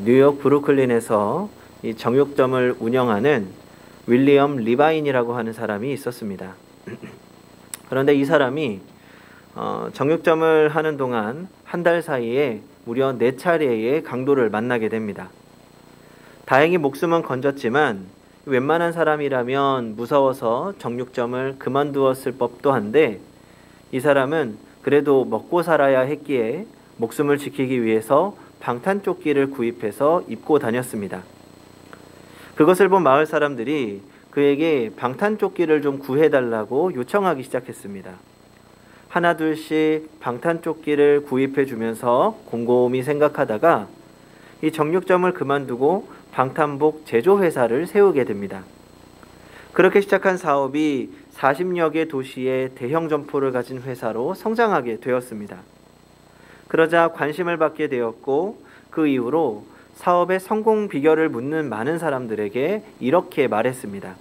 뉴욕 브루클린에서 이 정육점을 운영하는 윌리엄 리바인이라고 하는 사람이 있었습니다. 그런데 이 사람이 정육점을 하는 동안 한 달 사이에 무려 4차례의 강도를 만나게 됩니다. 다행히 목숨은 건졌지만 웬만한 사람이라면 무서워서 정육점을 그만두었을 법도 한데 이 사람은 그래도 먹고 살아야 했기에 목숨을 지키기 위해서 방탄조끼를 구입해서 입고 다녔습니다. 그것을 본 마을 사람들이 그에게 방탄조끼를 좀 구해달라고 요청하기 시작했습니다. 하나둘씩 방탄조끼를 구입해 주면서 곰곰이 생각하다가 이 정육점을 그만두고 방탄복 제조회사를 세우게 됩니다. 그렇게 시작한 사업이 40여 개 도시의 대형 점포를 가진 회사로 성장하게 되었습니다. 그러자 관심을 받게 되었고 그 이후로 사업의 성공 비결을 묻는 많은 사람들에게 이렇게 말했습니다.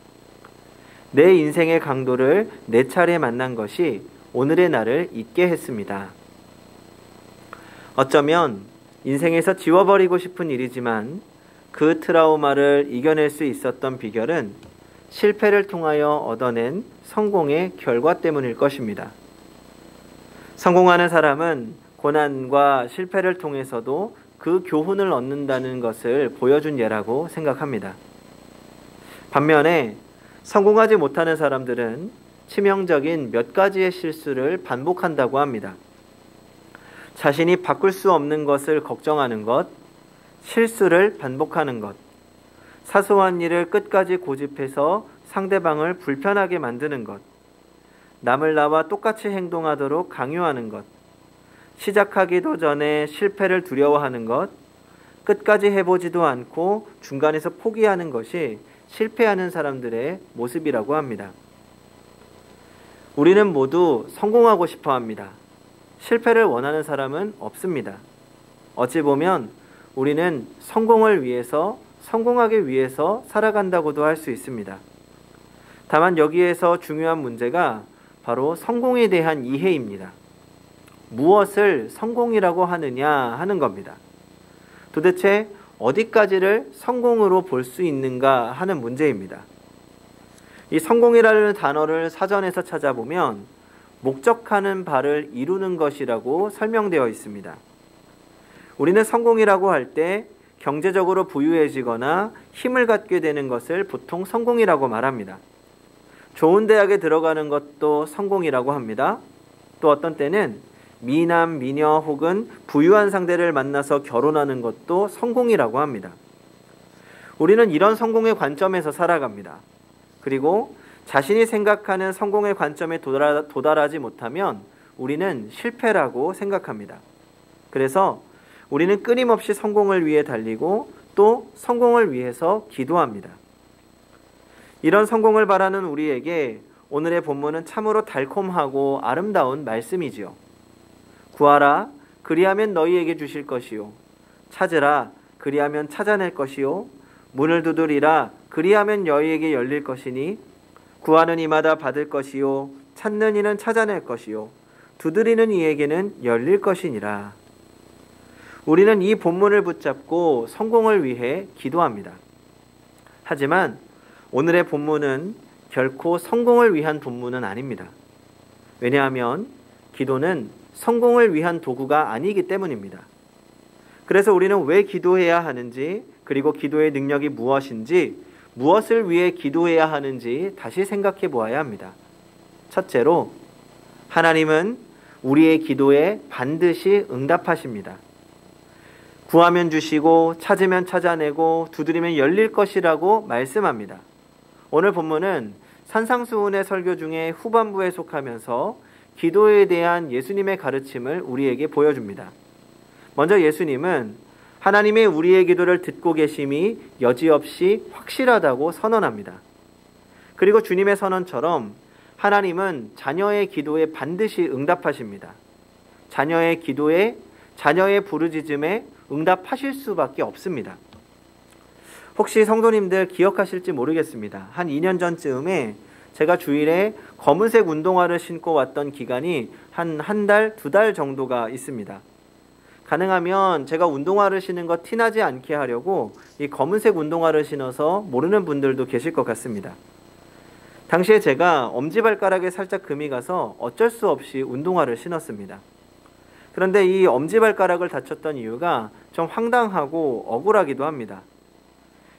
내 인생의 강도를 4차례 만난 것이 오늘의 나를 있게 했습니다. 어쩌면 인생에서 지워버리고 싶은 일이지만 그 트라우마를 이겨낼 수 있었던 비결은 실패를 통하여 얻어낸 성공의 결과 때문일 것입니다. 성공하는 사람은 고난과 실패를 통해서도 그 교훈을 얻는다는 것을 보여준 예라고 생각합니다. 반면에 성공하지 못하는 사람들은 치명적인 몇 가지의 실수를 반복한다고 합니다. 자신이 바꿀 수 없는 것을 걱정하는 것, 실수를 반복하는 것, 사소한 일을 끝까지 고집해서 상대방을 불편하게 만드는 것, 남을 나와 똑같이 행동하도록 강요하는 것, 시작하기도 전에 실패를 두려워하는 것, 끝까지 해보지도 않고 중간에서 포기하는 것이 실패하는 사람들의 모습이라고 합니다. 우리는 모두 성공하고 싶어 합니다. 실패를 원하는 사람은 없습니다. 어찌 보면 우리는 성공을 위해서, 성공하기 위해서 살아간다고도 할 수 있습니다. 다만 여기에서 중요한 문제가 바로 성공에 대한 이해입니다. 무엇을 성공이라고 하느냐 하는 겁니다. 도대체 어디까지를 성공으로 볼 수 있는가 하는 문제입니다. 이 성공이라는 단어를 사전에서 찾아보면 목적하는 바를 이루는 것이라고 설명되어 있습니다. 우리는 성공이라고 할 때 경제적으로 부유해지거나 힘을 갖게 되는 것을 보통 성공이라고 말합니다. 좋은 대학에 들어가는 것도 성공이라고 합니다. 또 어떤 때는 미남, 미녀 혹은 부유한 상대를 만나서 결혼하는 것도 성공이라고 합니다. 우리는 이런 성공의 관점에서 살아갑니다. 그리고 자신이 생각하는 성공의 관점에 도달하지 못하면 우리는 실패라고 생각합니다. 그래서 우리는 끊임없이 성공을 위해 달리고 또 성공을 위해서 기도합니다. 이런 성공을 바라는 우리에게 오늘의 본문은 참으로 달콤하고 아름다운 말씀이지요. 구하라, 그리하면 너희에게 주실 것이요. 찾으라, 그리하면 찾아낼 것이요. 문을 두드리라, 그리하면 너희에게 열릴 것이니 구하는 이마다 받을 것이요. 찾는 이는 찾아낼 것이요. 두드리는 이에게는 열릴 것이니라. 우리는 이 본문을 붙잡고 성공을 위해 기도합니다. 하지만 오늘의 본문은 결코 성공을 위한 본문은 아닙니다. 왜냐하면 기도는 성공을 위한 도구가 아니기 때문입니다. 그래서 우리는 왜 기도해야 하는지, 그리고 기도의 능력이 무엇인지, 무엇을 위해 기도해야 하는지 다시 생각해 보아야 합니다. 첫째로, 하나님은 우리의 기도에 반드시 응답하십니다. 구하면 주시고 찾으면 찾아내고 두드리면 열릴 것이라고 말씀합니다. 오늘 본문은 산상수훈의 설교 중에 후반부에 속하면서 기도에 대한 예수님의 가르침을 우리에게 보여줍니다. 먼저 예수님은 하나님의 우리의 기도를 듣고 계심이 여지없이 확실하다고 선언합니다. 그리고 주님의 선언처럼 하나님은 자녀의 기도에 반드시 응답하십니다. 자녀의 기도에, 자녀의 부르짖음에 응답하실 수밖에 없습니다. 혹시 성도님들 기억하실지 모르겠습니다. 한 2년 전쯤에 제가 주일에 검은색 운동화를 신고 왔던 기간이 한 달, 2달 정도가 있습니다. 가능하면 제가 운동화를 신은 거 티나지 않게 하려고 이 검은색 운동화를 신어서 모르는 분들도 계실 것 같습니다. 당시에 제가 엄지발가락에 살짝 금이 가서 어쩔 수 없이 운동화를 신었습니다. 그런데 이 엄지발가락을 다쳤던 이유가 좀 황당하고 억울하기도 합니다.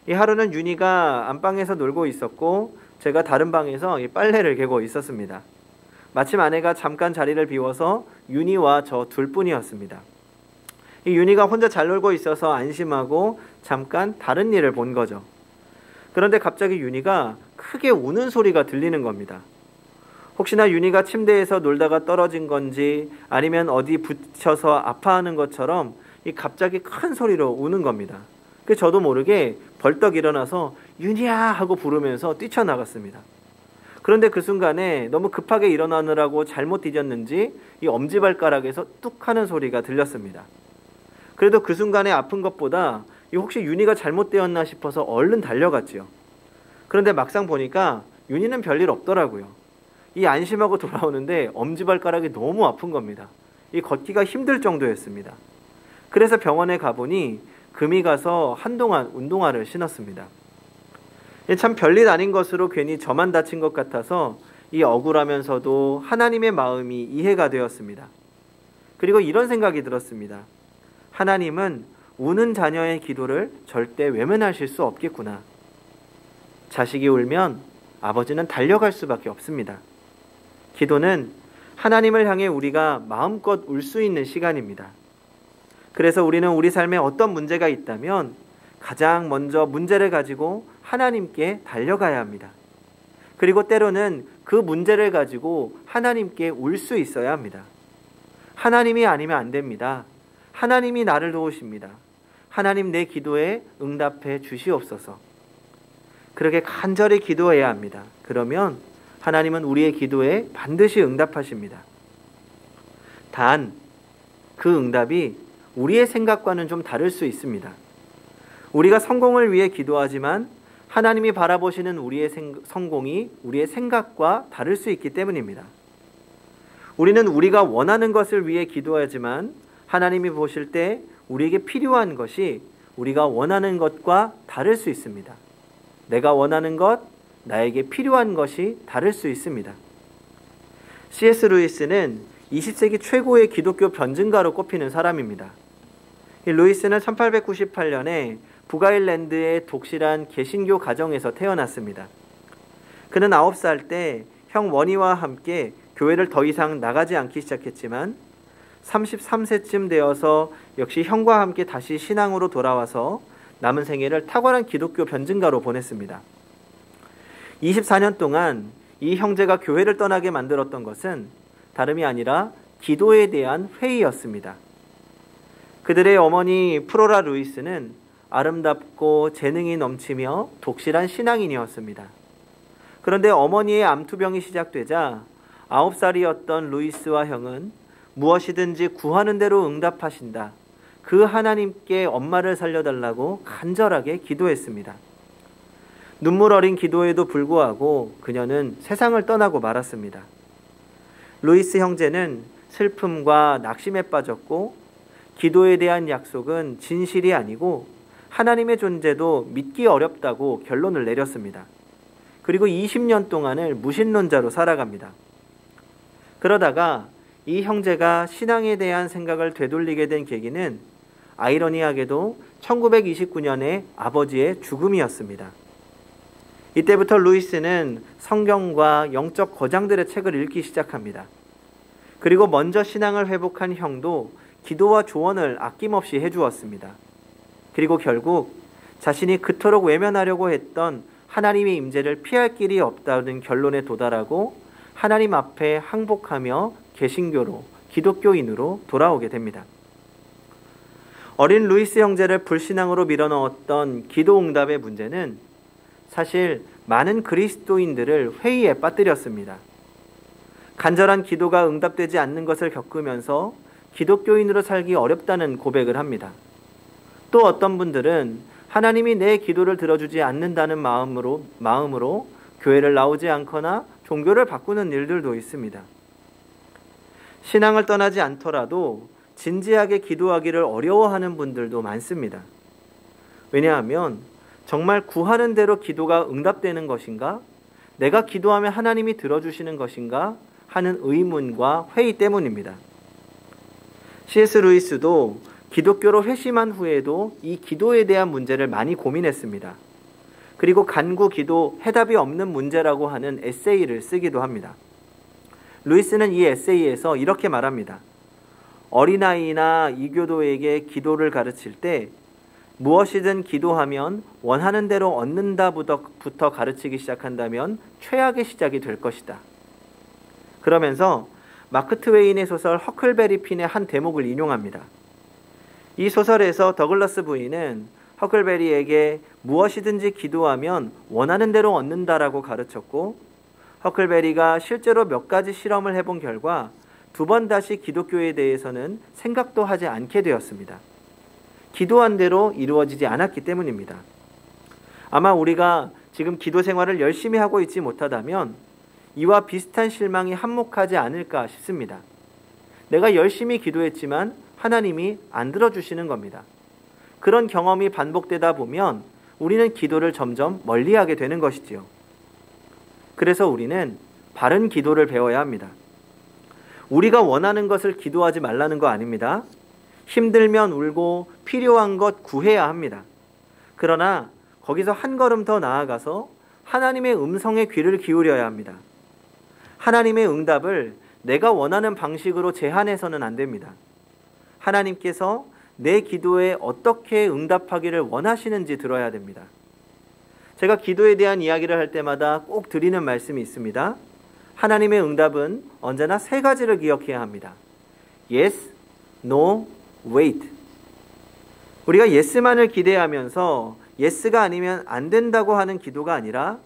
이 하루는 윤희가 안방에서 놀고 있었고 제가 다른 방에서 이 빨래를 개고 있었습니다. 마침 아내가 잠깐 자리를 비워서 윤희와 저 둘뿐이었습니다. 이 윤희가 혼자 잘 놀고 있어서 안심하고 잠깐 다른 일을 본 거죠. 그런데 갑자기 윤희가 크게 우는 소리가 들리는 겁니다. 혹시나 윤희가 침대에서 놀다가 떨어진 건지 아니면 어디 부딪혀서 아파하는 것처럼 이 갑자기 큰 소리로 우는 겁니다. 그래서 저도 모르게 벌떡 일어나서 윤희야 하고 부르면서 뛰쳐나갔습니다. 그런데 그 순간에 너무 급하게 일어나느라고 잘못 디뎠는지 이 엄지발가락에서 뚝 하는 소리가 들렸습니다. 그래도 그 순간에 아픈 것보다 혹시 윤희가 잘못되었나 싶어서 얼른 달려갔지요. 그런데 막상 보니까 윤희는 별일 없더라고요. 이 안심하고 돌아오는데 엄지발가락이 너무 아픈 겁니다. 이 걷기가 힘들 정도였습니다. 그래서 병원에 가보니 금이 가서 한동안 운동화를 신었습니다. 참 별일 아닌 것으로 괜히 저만 다친 것 같아서 이 억울하면서도 하나님의 마음이 이해가 되었습니다. 그리고 이런 생각이 들었습니다. 하나님은 우는 자녀의 기도를 절대 외면하실 수 없겠구나. 자식이 울면 아버지는 달려갈 수밖에 없습니다. 기도는 하나님을 향해 우리가 마음껏 울 수 있는 시간입니다. 그래서 우리는 우리 삶에 어떤 문제가 있다면 가장 먼저 문제를 가지고 하나님께 달려가야 합니다. 그리고 때로는 그 문제를 가지고 하나님께 울 수 있어야 합니다. 하나님이 아니면 안 됩니다. 하나님이 나를 도우십니다. 하나님 내 기도에 응답해 주시옵소서. 그렇게 간절히 기도해야 합니다. 그러면 하나님은 우리의 기도에 반드시 응답하십니다. 단, 그 응답이 우리의 생각과는 좀 다를 수 있습니다. 우리가 성공을 위해 기도하지만 하나님이 바라보시는 우리의 성공이 우리의 생각과 다를 수 있기 때문입니다. 우리는 우리가 원하는 것을 위해 기도하지만 하나님이 보실 때 우리에게 필요한 것이 우리가 원하는 것과 다를 수 있습니다. 내가 원하는 것, 나에게 필요한 것이 다를 수 있습니다. C.S. 루이스는 20세기 최고의 기독교 변증가로 꼽히는 사람입니다. 이 루이스는 1898년에 북아일랜드의 독실한 개신교 가정에서 태어났습니다. 그는 9살 때 형 원희와 함께 교회를 더 이상 나가지 않기 시작했지만 33세쯤 되어서 역시 형과 함께 다시 신앙으로 돌아와서 남은 생애를 탁월한 기독교 변증가로 보냈습니다. 24년 동안 이 형제가 교회를 떠나게 만들었던 것은 다름이 아니라 기도에 대한 회의였습니다. 그들의 어머니 프로라 루이스는 아름답고 재능이 넘치며 독실한 신앙인이었습니다. 그런데 어머니의 암투병이 시작되자 9살이었던 루이스와 형은 무엇이든지 구하는 대로 응답하신다. 그 하나님께 엄마를 살려달라고 간절하게 기도했습니다. 눈물 어린 기도에도 불구하고 그녀는 세상을 떠나고 말았습니다. 루이스 형제는 슬픔과 낙심에 빠졌고 기도에 대한 약속은 진실이 아니고 하나님의 존재도 믿기 어렵다고 결론을 내렸습니다. 그리고 20년 동안을 무신론자로 살아갑니다. 그러다가 이 형제가 신앙에 대한 생각을 되돌리게 된 계기는 아이러니하게도 1929년에 아버지의 죽음이었습니다. 이때부터 루이스는 성경과 영적 거장들의 책을 읽기 시작합니다. 그리고 먼저 신앙을 회복한 형도 기도와 조언을 아낌없이 해주었습니다. 그리고 결국 자신이 그토록 외면하려고 했던 하나님의 임재를 피할 길이 없다는 결론에 도달하고 하나님 앞에 항복하며 개신교로 기독교인으로 돌아오게 됩니다. 어린 루이스 형제를 불신앙으로 밀어넣었던 기도응답의 문제는 사실 많은 그리스도인들을 회의에 빠뜨렸습니다. 간절한 기도가 응답되지 않는 것을 겪으면서 기독교인으로 살기 어렵다는 고백을 합니다. 또 어떤 분들은 하나님이 내 기도를 들어주지 않는다는 마음으로 교회를 나오지 않거나 종교를 바꾸는 일들도 있습니다. 신앙을 떠나지 않더라도 진지하게 기도하기를 어려워하는 분들도 많습니다. 왜냐하면 정말 구하는 대로 기도가 응답되는 것인가? 내가 기도하면 하나님이 들어주시는 것인가? 하는 의문과 회의 때문입니다. C.S. 루이스도 기독교로 회심한 후에도 이 기도에 대한 문제를 많이 고민했습니다. 그리고 간구 기도 해답이 없는 문제라고 하는 에세이를 쓰기도 합니다. 루이스는 이 에세이에서 이렇게 말합니다. 어린아이나 이교도에게 기도를 가르칠 때 무엇이든 기도하면 원하는 대로 얻는다부터 가르치기 시작한다면 최악의 시작이 될 것이다. 그러면서 마크 트웨인의 소설 허클베리 핀의 한 대목을 인용합니다. 이 소설에서 더글러스 부인은 허클베리에게 무엇이든지 기도하면 원하는 대로 얻는다라고 가르쳤고, 허클베리가 실제로 몇 가지 실험을 해본 결과 2번 다시 기독교에 대해서는 생각도 하지 않게 되었습니다. 기도한 대로 이루어지지 않았기 때문입니다. 아마 우리가 지금 기도 생활을 열심히 하고 있지 못하다면 이와 비슷한 실망이 한몫하지 않을까 싶습니다. 내가 열심히 기도했지만 하나님이 안 들어주시는 겁니다. 그런 경험이 반복되다 보면 우리는 기도를 점점 멀리하게 되는 것이지요. 그래서 우리는 바른 기도를 배워야 합니다. 우리가 원하는 것을 기도하지 말라는 거 아닙니다. 힘들면 울고 필요한 것 구해야 합니다. 그러나 거기서 한 걸음 더 나아가서 하나님의 음성에 귀를 기울여야 합니다. 하나님의 응답을 내가 원하는 방식으로 제한해서는 안 됩니다. 하나님께서 내 기도에 어떻게 응답하기를 원하시는지 들어야 됩니다. 제가 기도에 대한 이야기를 할 때마다 꼭 드리는 말씀이 있습니다. 하나님의 응답은 언제나 3가지를 기억해야 합니다. Yes, No, Wait. 우리가 Yes만을 기대하면서 Yes가 아니면 안 된다고 하는 기도가 아니라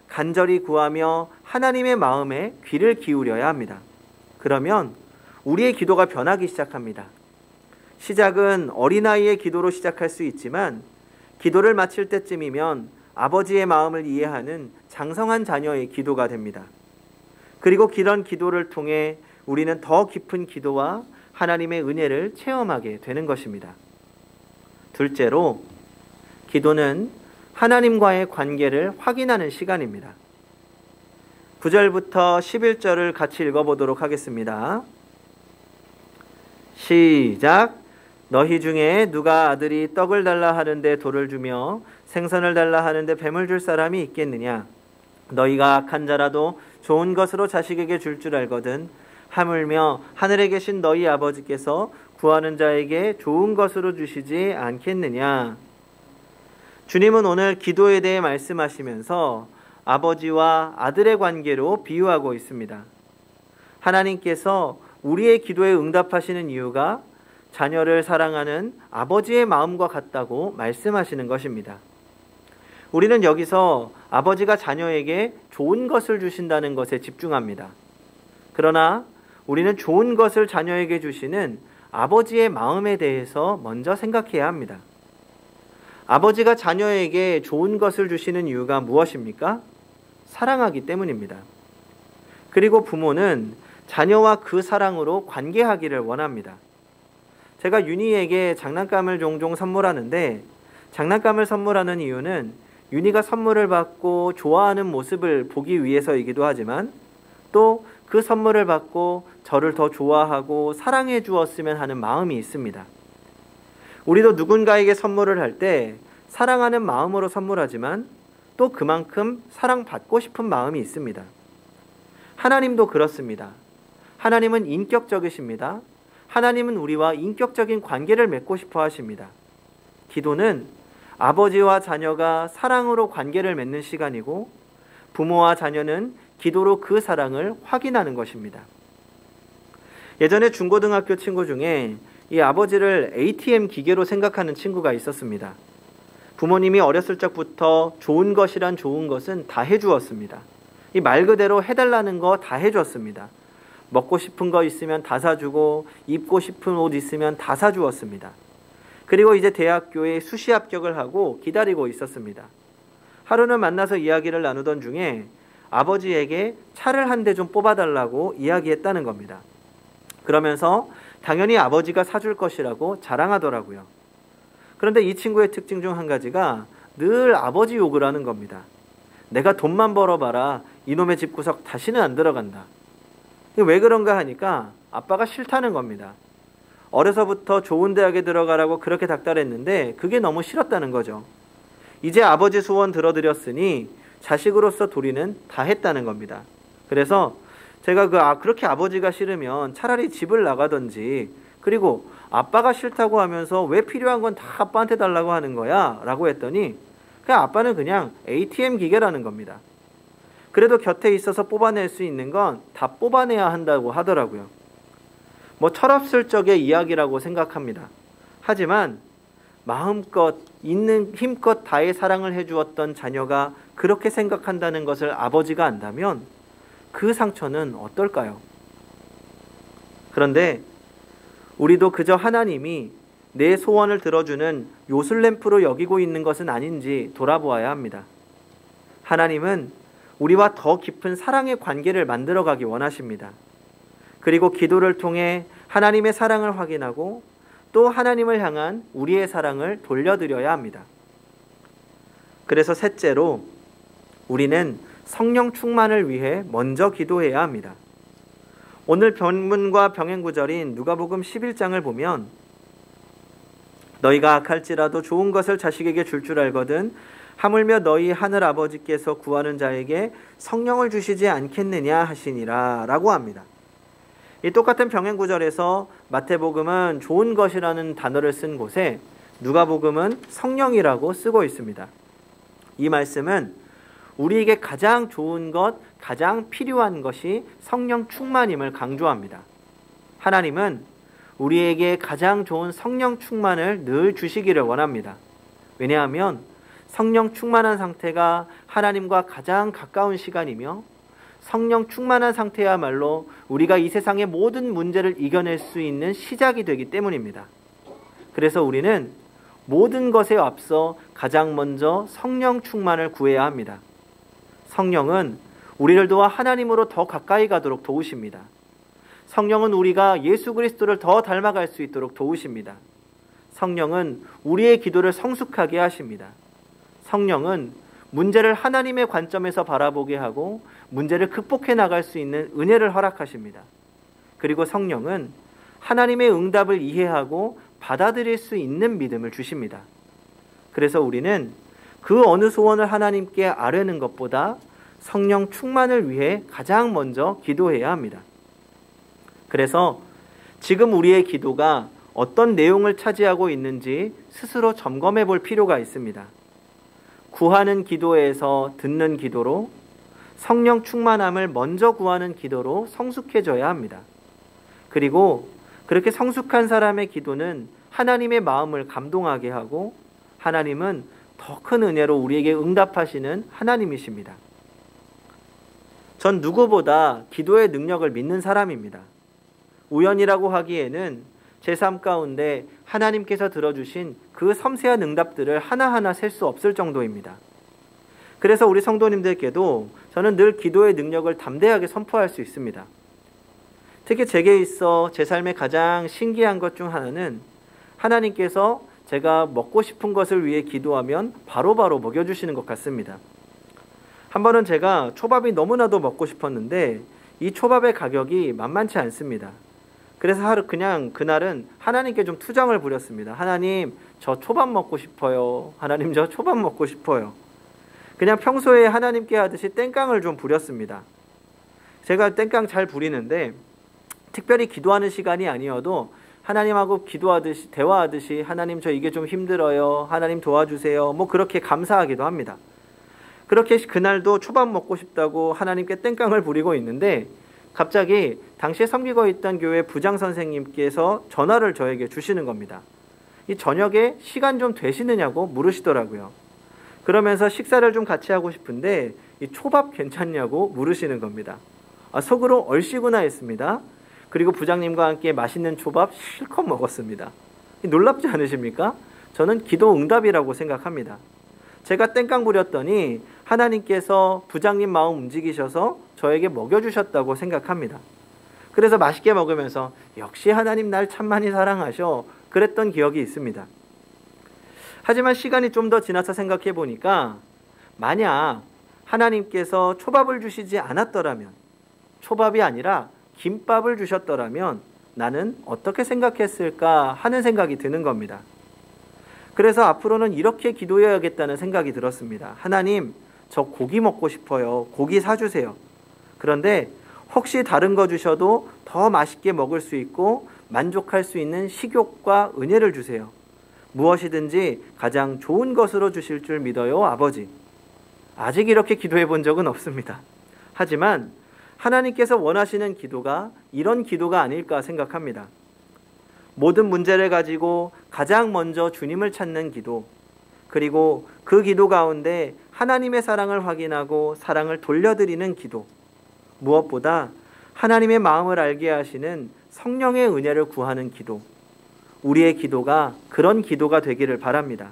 간절히 구하며 하나님의 마음에 귀를 기울여야 합니다. 그러면 우리의 기도가 변하기 시작합니다. 시작은 어린아이의 기도로 시작할 수 있지만 기도를 마칠 때쯤이면 아버지의 마음을 이해하는 장성한 자녀의 기도가 됩니다. 그리고 그런 기도를 통해 우리는 더 깊은 기도와 하나님의 은혜를 체험하게 되는 것입니다. 둘째로, 기도는 하나님과의 관계를 확인하는 시간입니다. 9절부터 11절을 같이 읽어보도록 하겠습니다. 시작. 너희 중에 누가 아들이 떡을 달라 하는데 돌을 주며 생선을 달라 하는데 뱀을 줄 사람이 있겠느냐? 너희가 악한 자라도 좋은 것으로 자식에게 줄 줄 알거든. 하물며 하늘에 계신 너희 아버지께서 구하는 자에게 좋은 것으로 주시지 않겠느냐? 주님은 오늘 기도에 대해 말씀하시면서 아버지와 아들의 관계로 비유하고 있습니다. 하나님께서 우리의 기도에 응답하시는 이유가 자녀를 사랑하는 아버지의 마음과 같다고 말씀하시는 것입니다. 우리는 여기서 아버지가 자녀에게 좋은 것을 주신다는 것에 집중합니다. 그러나 우리는 좋은 것을 자녀에게 주시는 아버지의 마음에 대해서 먼저 생각해야 합니다. 아버지가 자녀에게 좋은 것을 주시는 이유가 무엇입니까? 사랑하기 때문입니다. 그리고 부모는 자녀와 그 사랑으로 관계하기를 원합니다. 제가 윤희에게 장난감을 종종 선물하는데 장난감을 선물하는 이유는 윤희가 선물을 받고 좋아하는 모습을 보기 위해서이기도 하지만 또 그 선물을 받고 저를 더 좋아하고 사랑해 주었으면 하는 마음이 있습니다. 우리도 누군가에게 선물을 할 때 사랑하는 마음으로 선물하지만 또 그만큼 사랑받고 싶은 마음이 있습니다. 하나님도 그렇습니다. 하나님은 인격적이십니다. 하나님은 우리와 인격적인 관계를 맺고 싶어 하십니다. 기도는 아버지와 자녀가 사랑으로 관계를 맺는 시간이고 부모와 자녀는 기도로 그 사랑을 확인하는 것입니다. 예전에 중고등학교 친구 중에 이 아버지를 ATM 기계로 생각하는 친구가 있었습니다. 부모님이 어렸을 적부터 좋은 것이란 좋은 것은 다 해주었습니다. 이 말 그대로 해달라는 거 다 해줬습니다. 먹고 싶은 거 있으면 다 사주고 입고 싶은 옷 있으면 다 사주었습니다. 그리고 이제 대학교에 수시 합격을 하고 기다리고 있었습니다. 하루는 만나서 이야기를 나누던 중에 아버지에게 차를 한 대 좀 뽑아달라고 이야기했다는 겁니다. 그러면서 당연히 아버지가 사줄 것이라고 자랑하더라고요. 그런데 이 친구의 특징 중 한 가지가 늘 아버지 욕을 하는 겁니다. 내가 돈만 벌어봐라. 이놈의 집구석 다시는 안 들어간다. 왜 그런가 하니까 아빠가 싫다는 겁니다. 어려서부터 좋은 대학에 들어가라고 그렇게 닥달했는데 그게 너무 싫었다는 거죠. 이제 아버지 소원 들어드렸으니 자식으로서 도리는 다 했다는 겁니다. 그래서 제가 그렇게 아버지가 싫으면 차라리 집을 나가든지, 그리고 아빠가 싫다고 하면서 왜 필요한 건 다 아빠한테 달라고 하는 거야? 라고 했더니 그냥 아빠는 그냥 ATM 기계라는 겁니다. 그래도 곁에 있어서 뽑아낼 수 있는 건 다 뽑아내야 한다고 하더라고요. 뭐 철없을적의 이야기라고 생각합니다. 하지만 마음껏 있는 힘껏 다의 사랑을 해주었던 자녀가 그렇게 생각한다는 것을 아버지가 안다면 그 상처는 어떨까요? 그런데 우리도 그저 하나님이 내 소원을 들어주는 요술램프로 여기고 있는 것은 아닌지 돌아보아야 합니다. 하나님은 우리와 더 깊은 사랑의 관계를 만들어가기 원하십니다. 그리고 기도를 통해 하나님의 사랑을 확인하고 또 하나님을 향한 우리의 사랑을 돌려드려야 합니다. 그래서 셋째로 우리는 성령 충만을 위해 먼저 기도해야 합니다. 오늘 본문과 병행구절인 누가복음 11장을 보면 너희가 악할지라도 좋은 것을 자식에게 줄 알거든 하물며 너희 하늘 아버지께서 구하는 자에게 성령을 주시지 않겠느냐 하시니라 라고 합니다. 이 똑같은 병행구절에서 마태복음은 좋은 것이라는 단어를 쓴 곳에 누가복음은 성령이라고 쓰고 있습니다. 이 말씀은 우리에게 가장 좋은 것, 가장 필요한 것이 성령 충만임을 강조합니다. 하나님은 우리에게 가장 좋은 성령 충만을 늘 주시기를 원합니다. 왜냐하면 성령 충만한 상태가 하나님과 가장 가까운 시간이며 성령 충만한 상태야말로 우리가 이 세상의 모든 문제를 이겨낼 수 있는 시작이 되기 때문입니다. 그래서 우리는 모든 것에 앞서 가장 먼저 성령 충만을 구해야 합니다. 성령은 우리를 도와 하나님으로 더 가까이 가도록 도우십니다. 성령은 우리가 예수 그리스도를 더 닮아갈 수 있도록 도우십니다. 성령은 우리의 기도를 성숙하게 하십니다. 성령은 문제를 하나님의 관점에서 바라보게 하고 문제를 극복해 나갈 수 있는 은혜를 허락하십니다. 그리고 성령은 하나님의 응답을 이해하고 받아들일 수 있는 믿음을 주십니다. 그래서 우리는 그 어느 소원을 하나님께 아뢰는 것보다 성령 충만을 위해 가장 먼저 기도해야 합니다. 그래서 지금 우리의 기도가 어떤 내용을 차지하고 있는지 스스로 점검해 볼 필요가 있습니다. 구하는 기도에서 듣는 기도로, 성령 충만함을 먼저 구하는 기도로 성숙해져야 합니다. 그리고 그렇게 성숙한 사람의 기도는 하나님의 마음을 감동하게 하고 하나님은 더 큰 은혜로 우리에게 응답하시는 하나님이십니다. 전 누구보다 기도의 능력을 믿는 사람입니다. 우연이라고 하기에는 제 삶 가운데 하나님께서 들어주신 그 섬세한 응답들을 하나하나 셀 수 없을 정도입니다. 그래서 우리 성도님들께도 저는 늘 기도의 능력을 담대하게 선포할 수 있습니다. 특히 제게 있어 제 삶에 가장 신기한 것 중 하나는 하나님께서 제가 먹고 싶은 것을 위해 기도하면 바로바로 먹여주시는 것 같습니다. 한 번은 제가 초밥이 너무나도 먹고 싶었는데 이 초밥의 가격이 만만치 않습니다. 그래서 그날은 하나님께 좀 투정을 부렸습니다. 하나님, 저 초밥 먹고 싶어요. 하나님, 저 초밥 먹고 싶어요. 그냥 평소에 하나님께 하듯이 땡깡을 좀 부렸습니다. 제가 땡깡 잘 부리는데 특별히 기도하는 시간이 아니어도 하나님하고 기도하듯이 대화하듯이 하나님 저 이게 좀 힘들어요. 하나님 도와주세요. 뭐 그렇게 감사하기도 합니다. 그렇게 그날도 초밥 먹고 싶다고 하나님께 땡깡을 부리고 있는데 갑자기 당시에 섬기고 있던 교회 부장 선생님께서 전화를 저에게 주시는 겁니다. 이 저녁에 시간 좀 되시느냐고 물으시더라고요. 그러면서 식사를 좀 같이 하고 싶은데 이 초밥 괜찮냐고 물으시는 겁니다. 속으로 얼씨구나 했습니다. 그리고 부장님과 함께 맛있는 초밥 실컷 먹었습니다. 놀랍지 않으십니까? 저는 기도 응답이라고 생각합니다. 제가 땡깡 부렸더니 하나님께서 부장님 마음 움직이셔서 저에게 먹여주셨다고 생각합니다. 그래서 맛있게 먹으면서 역시 하나님 날 참 많이 사랑하셔 그랬던 기억이 있습니다. 하지만 시간이 좀 더 지나서 생각해 보니까 만약 하나님께서 초밥을 주시지 않았더라면, 초밥이 아니라 김밥을 주셨더라면 나는 어떻게 생각했을까 하는 생각이 드는 겁니다. 그래서 앞으로는 이렇게 기도해야겠다는 생각이 들었습니다. 하나님, 저 고기 먹고 싶어요. 고기 사주세요. 그런데 혹시 다른 거 주셔도 더 맛있게 먹을 수 있고 만족할 수 있는 식욕과 은혜를 주세요. 무엇이든지 가장 좋은 것으로 주실 줄 믿어요, 아버지. 아직 이렇게 기도해 본 적은 없습니다. 하지만 하나님께서 원하시는 기도가 이런 기도가 아닐까 생각합니다. 모든 문제를 가지고 가장 먼저 주님을 찾는 기도, 그리고 그 기도 가운데 하나님의 사랑을 확인하고 사랑을 돌려드리는 기도, 무엇보다 하나님의 마음을 알게 하시는 성령의 은혜를 구하는 기도, 우리의 기도가 그런 기도가 되기를 바랍니다.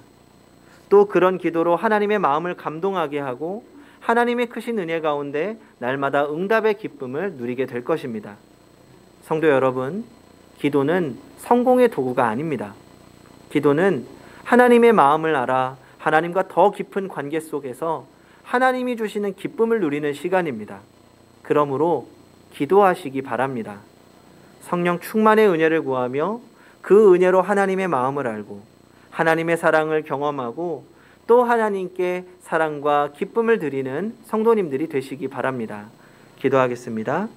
또 그런 기도로 하나님의 마음을 감동하게 하고 하나님의 크신 은혜 가운데 날마다 응답의 기쁨을 누리게 될 것입니다. 성도 여러분, 기도는 성공의 도구가 아닙니다. 기도는 하나님의 마음을 알아 하나님과 더 깊은 관계 속에서 하나님이 주시는 기쁨을 누리는 시간입니다. 그러므로 기도하시기 바랍니다. 성령 충만의 은혜를 구하며 그 은혜로 하나님의 마음을 알고 하나님의 사랑을 경험하고 또 하나님께 사랑과 기쁨을 드리는 성도님들이 되시기 바랍니다. 기도하겠습니다.